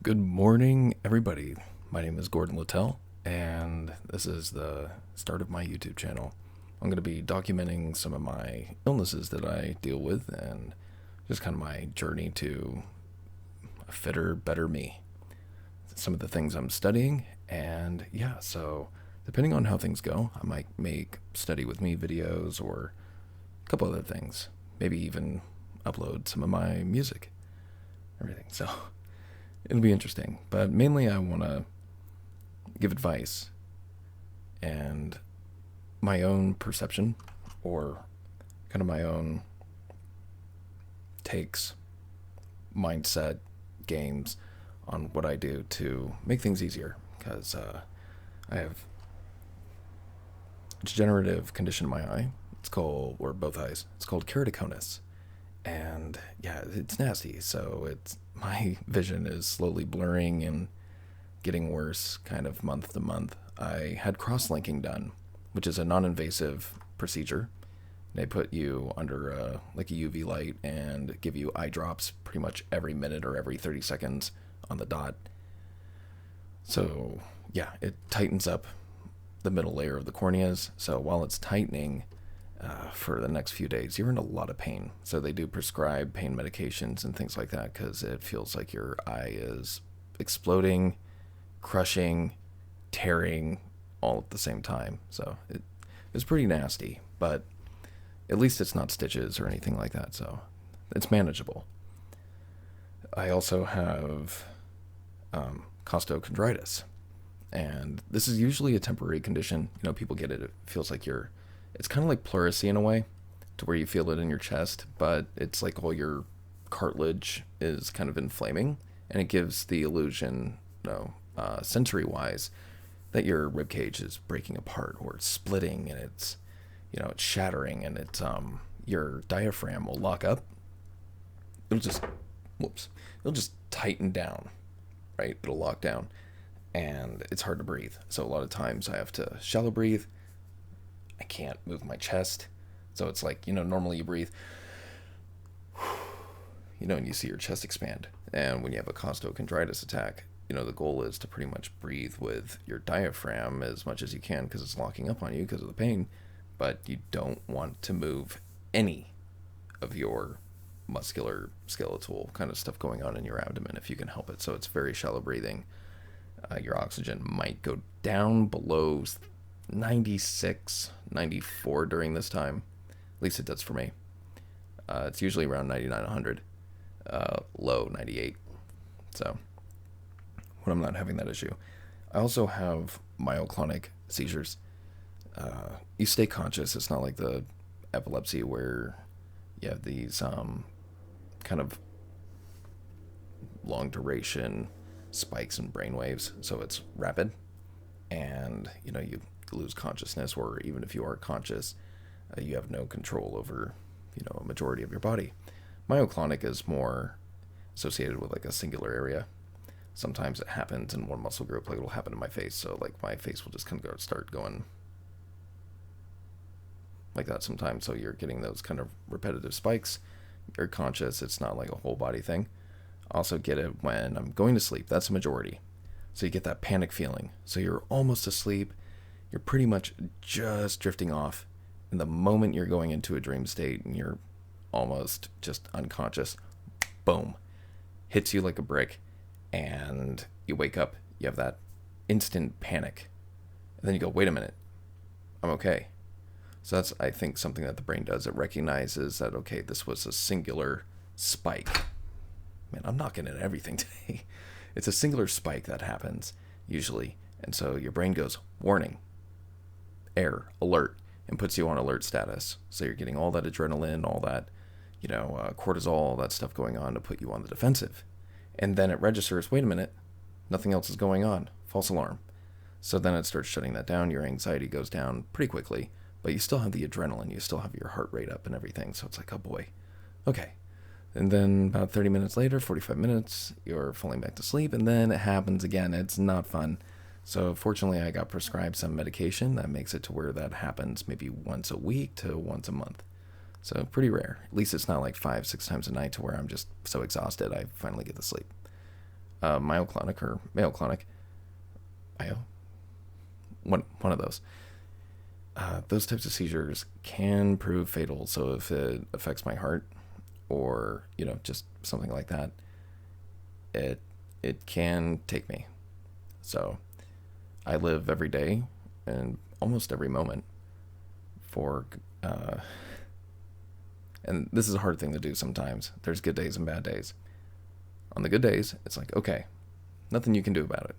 Good morning, everybody. My name is Gordon Littell, and this is the start of my YouTube channel. I'm going to be documenting some of my illnesses that I deal with and just kind of my journey to a fitter, better me. Some of the things I'm studying, and yeah, so depending on how things go, I might make study with me videos or a couple other things. Maybe even upload some of my music, everything. So it'll be interesting, but mainly I want to give advice and my own perception or kind of my own takes, mindset, games on what I do to make things easier because I have a degenerative condition in my eye. It's called, or both eyes, it's called keratoconus. And yeah, it's nasty. So it's my vision is slowly blurring and getting worse kind of month to month. I had cross-linking done, which is a non-invasive procedure. They put you under like a UV light and give you eye drops pretty much every minute or every 30 seconds on the dot. So yeah, it tightens up the middle layer of the corneas. So while it's tightening, for the next few days, you're in a lot of pain. So they do prescribe pain medications and things like that because it feels like your eye is exploding, crushing, tearing all at the same time. So it's pretty nasty, but at least it's not stitches or anything like that. So it's manageable. I also have costochondritis, and this is usually a temporary condition. You know, people get it. It feels like it's kind of like pleurisy in a way, to where you feel it in your chest, but it's like all your cartilage is kind of inflaming, and it gives the illusion, sensory-wise, that your rib cage is breaking apart or it's splitting and it's shattering, and it's your diaphragm will lock up. It'll just tighten down, right? It'll lock down, and it's hard to breathe. So a lot of times I have to shallow breathe. I can't move my chest. So it's like, normally you breathe, and you see your chest expand. And when you have a costochondritis attack, the goal is to pretty much breathe with your diaphragm as much as you can because it's locking up on you because of the pain. But you don't want to move any of your muscular, skeletal kind of stuff going on in your abdomen if you can help it. So it's very shallow breathing. Your oxygen might go down below 96, 94 during this time. At least it does for me. It's usually around 99, 100. Low 98. So when I'm not having that issue. I also have myoclonic seizures. You stay conscious. It's not like the epilepsy where you have these kind of long duration spikes in brain waves. So it's rapid, and you lose consciousness, or even if you are conscious, you have no control over a majority of your body. Myoclonic is more associated with like a singular area. Sometimes it happens in one muscle group, like it'll happen in my face. So like my face will just kind of start going like that sometimes. So you're getting those kind of repetitive spikes. You're conscious. It's not like a whole body thing. I also get it when I'm going to sleep. That's a majority. So you get that panic feeling. So you're almost asleep. You're pretty much just drifting off. And the moment you're going into a dream state and you're almost just unconscious, boom, hits you like a brick. And you wake up, you have that instant panic. And then you go, wait a minute, I'm okay. So that's, I think, something that the brain does. It recognizes that, okay, this was a singular spike. Man, I'm knocking at everything today. It's a singular spike that happens, usually. And so your brain goes, warning, air, alert, and puts you on alert status. So you're getting all that adrenaline, all that, cortisol, all that stuff going on to put you on the defensive. And then it registers, wait a minute, nothing else is going on. False alarm. So then it starts shutting that down. Your anxiety goes down pretty quickly, but you still have the adrenaline. You still have your heart rate up and everything. So it's like, oh boy, okay. And then about 30 minutes later, 45 minutes, you're falling back to sleep, and then it happens again. It's not fun. So fortunately, I got prescribed some medication that makes it to where that happens maybe once a week to once a month. So pretty rare. At least it's not like 5-6 times a night to where I'm just so exhausted I finally get to sleep. myoclonic or myoclonic, myo, one of those. Those types of seizures can prove fatal. So if it affects my heart, or just something like that, it can take me. So I live every day and almost every moment for and this is a hard thing to do sometimes. There's good days and bad days. On the good days, it's like, okay, nothing you can do about it,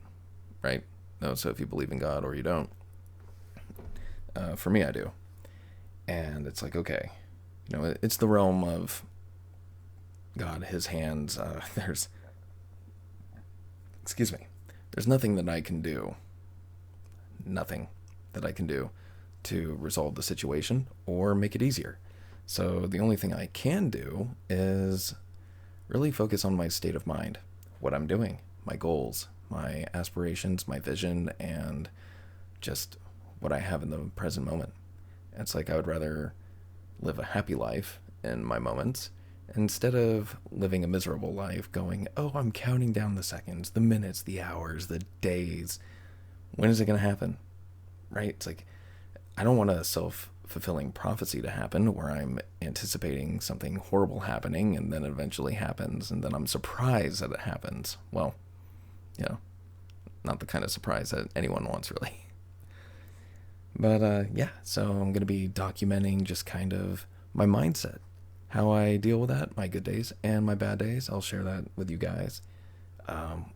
right? No, so if you believe in God or you don't, for me, I do. And it's like, okay, it's the realm of God, his hands. There's nothing that I can do. Nothing that I can do to resolve the situation or make it easier. So the only thing I can do is really focus on my state of mind, what I'm doing, my goals, my aspirations, my vision, and just what I have in the present moment. It's like I would rather live a happy life in my moments instead of living a miserable life going, oh, I'm counting down the seconds, the minutes, the hours, the days. When is it going to happen? Right? It's like, I don't want a self-fulfilling prophecy to happen where I'm anticipating something horrible happening and then it eventually happens and then I'm surprised that it happens. Well, not the kind of surprise that anyone wants, really. But yeah, so I'm going to be documenting just kind of my mindset, how I deal with that, my good days and my bad days. I'll share that with you guys,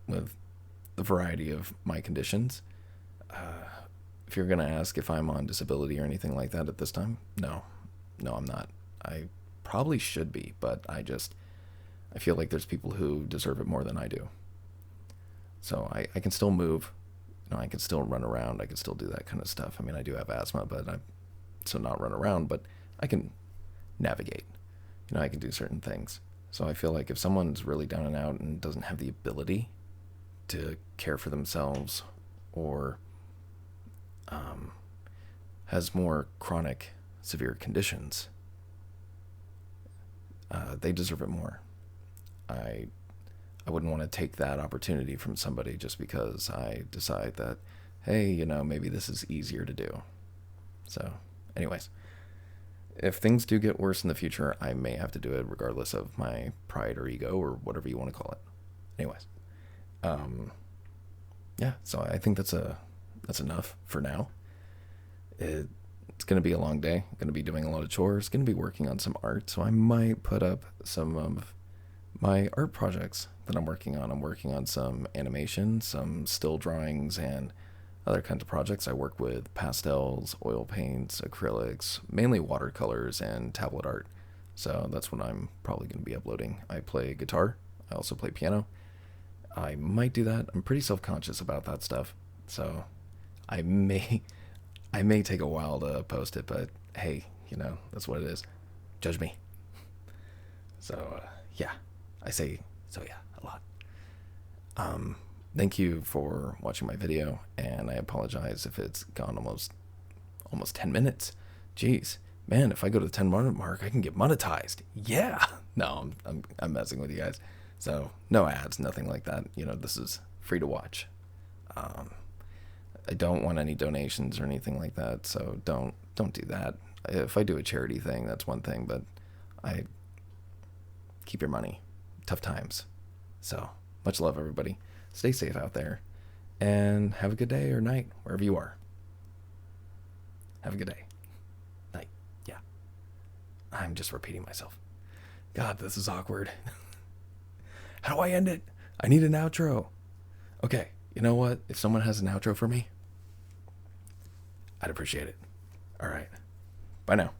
with the variety of my conditions. If you're going to ask if I'm on disability or anything like that at this time, no, I'm not. I probably should be, but I feel like there's people who deserve it more than I do. So I can still move, I can still run around, I can still do that kind of stuff. I mean, I do have asthma, but so not run around, but I can navigate. I can do certain things. So I feel like if someone's really down and out and doesn't have the ability to care for themselves, or has more chronic, severe conditions, they deserve it more. I wouldn't want to take that opportunity from somebody just because I decide that, hey, maybe this is easier to do. So, anyways, if things do get worse in the future, I may have to do it regardless of my pride or ego or whatever you want to call it. Anyways, yeah, so I think that's enough for now. It's going to be a long day. I'm going to be doing a lot of chores, going to be working on some art, so I might put up some of my art projects that I'm working on. I'm working on some animation, some still drawings, and other kinds of projects. I work with pastels, oil paints, acrylics, mainly watercolors, and tablet art. So that's what I'm probably going to be uploading. I play guitar. I also play piano. I might do that. I'm pretty self-conscious about that stuff. So I may take a while to post it, but hey, that's what it is. Judge me. So, yeah, I say so, yeah, a lot. Thank you for watching my video, and I apologize if it's gone almost 10 minutes. Jeez, man, if I go to the 10-minute mark, I can get monetized. Yeah. No, I'm messing with you guys. So, no ads, nothing like that. This is free to watch. I don't want any donations or anything like that, so don't do that. If I do a charity thing, that's one thing, but I keep your money. Tough times. So, much love, everybody. Stay safe out there, and have a good day or night, wherever you are. Have a good day. Night. Yeah. I'm just repeating myself. God, this is awkward. How do I end it? I need an outro. Okay, you know what? If someone has an outro for me, I'd appreciate it. All right. Bye now.